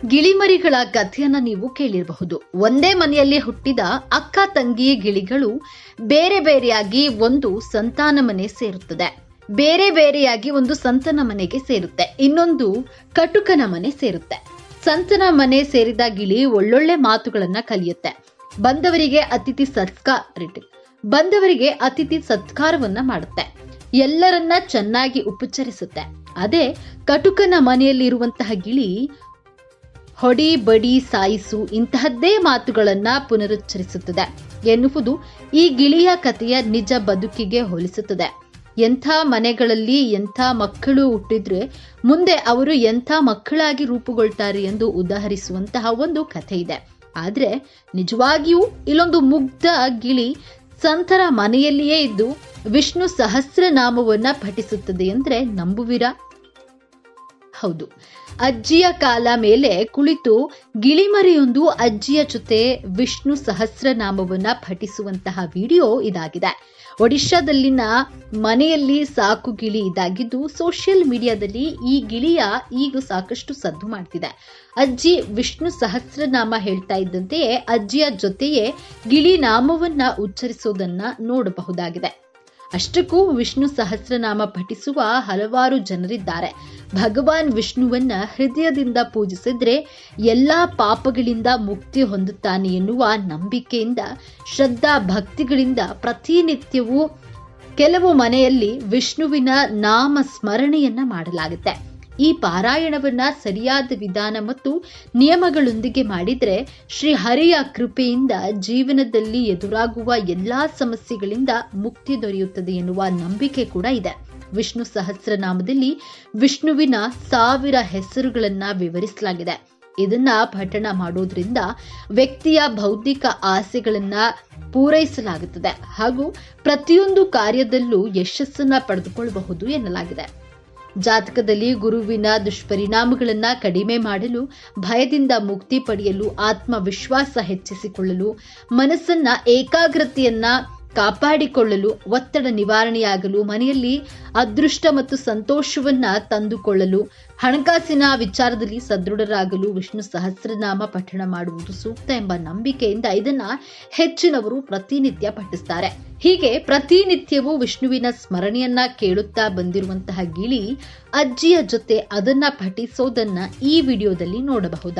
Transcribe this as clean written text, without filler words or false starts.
ಗಿಳಿಮರಿಗಳ ಕಥೆಯನ್ನ ನೀವು ಕೇಳಿರಬಹುದು. ಒಂದೇ ಮನೆಯಲ್ಲಿ ಹುಟ್ಟಿದ ಅಕ್ಕ ತಂಗಿ ಗಿಳಿಗಳು ಬೇರೆ ಬೇರೆಯಾಗಿ ಒಂದು ಸಂತಾನ ಮನೆ ಸೇರುತ್ತದೆ. ಬೇರೆ ಬೇರೆಯಾಗಿ ಒಂದು ಸಂತನ ಮನೆಗೆ ಸೇರುತ್ತೆ, ಇನ್ನೊಂದು ಕಟುಕನ ಮನೆ ಸೇರುತ್ತೆ. ಸಂತನ ಮನೆ ಸೇರಿದ ಗಿಳಿ ಒಳ್ಳೊಳ್ಳೆ ಮಾತುಗಳನ್ನ ಕಲಿಯುತ್ತೆ. ಬಂದವರಿಗೆ ಅತಿಥಿ ಸತ್ಕಾರವನ್ನ ಮಾಡುತ್ತೆ. ಎಲ್ಲರನ್ನ ಚೆನ್ನಾಗಿ ಉಪಚರಿಸುತ್ತೆ. ಅದೇ ಕಟುಕನ ಮನೆಯಲ್ಲಿ ಇರುವಂತಹ ಗಿಳಿ ಹೊಡಿ ಬಡಿ ಸಾಯಿಸು ಇಂತಹದ್ದೇ ಮಾತುಗಳನ್ನ ಪುನರುಚ್ಚರಿಸುತ್ತದೆ ಎನ್ನುವುದು ಈ ಗಿಳಿಯ ಕಥೆಯ ನಿಜ ಬದುಕಿಗೆ ಹೋಲಿಸುತ್ತದೆ. ಎಂಥ ಮನೆಗಳಲ್ಲಿ ಎಂಥ ಮಕ್ಕಳು ಹುಟ್ಟಿದ್ರೆ ಮುಂದೆ ಅವರು ಎಂಥ ಮಕ್ಕಳಾಗಿ ರೂಪುಗೊಳ್ತಾರೆ ಎಂದು ಉದಾಹರಿಸುವಂತಹ ಒಂದು ಕಥೆ ಇದೆ. ಆದ್ರೆ ನಿಜವಾಗಿಯೂ ಇಲ್ಲೊಂದು ಮುಗ್ಧ ಗಿಳಿ ಸಂತರ ಮನೆಯಲ್ಲಿಯೇ ಇದ್ದು ವಿಷ್ಣು ಸಹಸ್ರನಾಮವನ್ನ ಪಠಿಸುತ್ತದೆ ಅಂದ್ರೆ ನಂಬುವಿರಾ? ಹೌದು, ಅಜ್ಜಿಯ ಕಾಲ ಮೇಲೆ ಕುಳಿತು ಗಿಳಿಮರಿಯೊಂದು ಅಜ್ಜಿಯ ಜೊತೆ ವಿಷ್ಣು ಸಹಸ್ರನಾಮವನ್ನ ಪಠಿಸುವಂತಹ ವಿಡಿಯೋ ಇದಾಗಿದೆ. ಒಡಿಶಾದಲ್ಲಿನ ಮನೆಯಲ್ಲಿ ಸಾಕು ಗಿಳಿ ಇದಾಗಿದ್ದು ಸೋಷಿಯಲ್ ಮೀಡಿಯಾದಲ್ಲಿ ಈ ಗಿಳಿಯ ಈಗ ಸಾಕಷ್ಟು ಸದ್ದು ಮಾಡ್ತಿದೆ. ಅಜ್ಜಿ ವಿಷ್ಣು ಸಹಸ್ರನಾಮ ಹೇಳ್ತಾ ಇದ್ದಂತೆಯೇ ಅಜ್ಜಿಯ ಜೊತೆಯೇ ಗಿಳಿ ನಾಮವನ್ನ ಉಚ್ಚರಿಸೋದನ್ನ ನೋಡಬಹುದಾಗಿದೆ. ಅಷ್ಟಕ್ಕೂ ವಿಷ್ಣು ಸಹಸ್ರನಾಮ ಪಠಿಸುವ ಹಲವಾರು ಜನರಿದ್ದಾರೆ. ಭಗವಾನ್ ವಿಷ್ಣುವನ್ನ ಹೃದಯದಿಂದ ಪೂಜಿಸಿದ್ರೆ ಎಲ್ಲಾ ಪಾಪಗಳಿಂದ ಮುಕ್ತಿ ಹೊಂದುತ್ತಾನೆ ಎನ್ನುವ ನಂಬಿಕೆಯಿಂದ ಶ್ರದ್ಧಾ ಭಕ್ತಿಗಳಿಂದ ಪ್ರತಿನಿತ್ಯವೂ ಕೆಲವು ಮನೆಯಲ್ಲಿ ವಿಷ್ಣುವಿನ ನಾಮ ಸ್ಮರಣೆಯನ್ನ ಮಾಡಲಾಗುತ್ತೆ. ಈ ಪಾರಾಯಣವನ್ನ ಸರಿಯಾದ ವಿಧಾನ ಮತ್ತು ನಿಯಮಗಳೊಂದಿಗೆ ಮಾಡಿದ್ರೆ ಶ್ರೀ ಹರಿಯ ಕೃಪೆಯಿಂದ ಜೀವನದಲ್ಲಿ ಎದುರಾಗುವ ಎಲ್ಲಾ ಸಮಸ್ಯೆಗಳಿಂದ ಮುಕ್ತಿ ದೊರೆಯುತ್ತದೆ ಎನ್ನುವ ನಂಬಿಕೆ ಕೂಡ ಇದೆ. ವಿಷ್ಣು ಸಹಸ್ರನಾಮದಲ್ಲಿ ವಿಷ್ಣುವಿನ 1000 ಹೆಸರುಗಳನ್ನ ವಿವರಿಸಲಾಗಿದೆ. ಇದನ್ನ ಪಠಣ ಮಾಡೋದ್ರಿಂದ ವ್ಯಕ್ತಿಯ ಬೌದ್ಧಿಕ ಆಸೆಗಳನ್ನ ಪೂರೈಸಲಾಗುತ್ತದೆ ಹಾಗೂ ಪ್ರತಿಯೊಂದು ಕಾರ್ಯದಲ್ಲೂ ಯಶಸ್ಸನ್ನ ಪಡೆದುಕೊಳ್ಳಬಹುದು ಎನ್ನಲಾಗಿದೆ. ಜಾತಕದಲ್ಲಿ ಗುರುವಿನ ದುಷ್ಪರಿಣಾಮಗಳನ್ನ ಕಡಿಮೆ ಮಾಡಲು, ಭಯದಿಂದ ಮುಕ್ತಿ ಪಡೆಯಲು, ಆತ್ಮವಿಶ್ವಾಸ ಹೆಚ್ಚಿಸಿಕೊಳ್ಳಲು, ಮನಸ್ಸನ್ನ ಏಕಾಗ್ರತೆಯನ್ನ ಕಾಪಾಡಿಕೊಳ್ಳಲು, ಒತ್ತಡ ನಿವಾರಣೆಯಾಗಲು, ಮನೆಯಲ್ಲಿ ಅದೃಷ್ಟ ಮತ್ತು ಸಂತೋಷವನ್ನ ತಂದುಕೊಳ್ಳಲು, ಹಣಕಾಸಿನ ವಿಚಾರದಲ್ಲಿ ಸದೃಢರಾಗಲು ವಿಷ್ಣು ಸಹಸ್ರನಾಮ ಪಠಣ ಮಾಡುವುದು ಸೂಕ್ತ ಎಂಬ ನಂಬಿಕೆಯಿಂದ ಇದನ್ನ ಹೆಚ್ಚಿನವರು ಪ್ರತಿನಿತ್ಯ ಪಠಿಸ್ತಾರೆ. ಹೀಗೆ ಪ್ರತಿನಿತ್ಯವೂ ವಿಷ್ಣುವಿನ ಸ್ಮರಣೆಯನ್ನ ಕೇಳುತ್ತಾ ಬಂದಿರುವಂತಹ ಗಿಳಿ ಅಜ್ಜಿಯ ಜೊತೆ ಅದನ್ನ ಪಠಿಸೋದನ್ನ ಈ ವಿಡಿಯೋದಲ್ಲಿ ನೋಡಬಹುದು.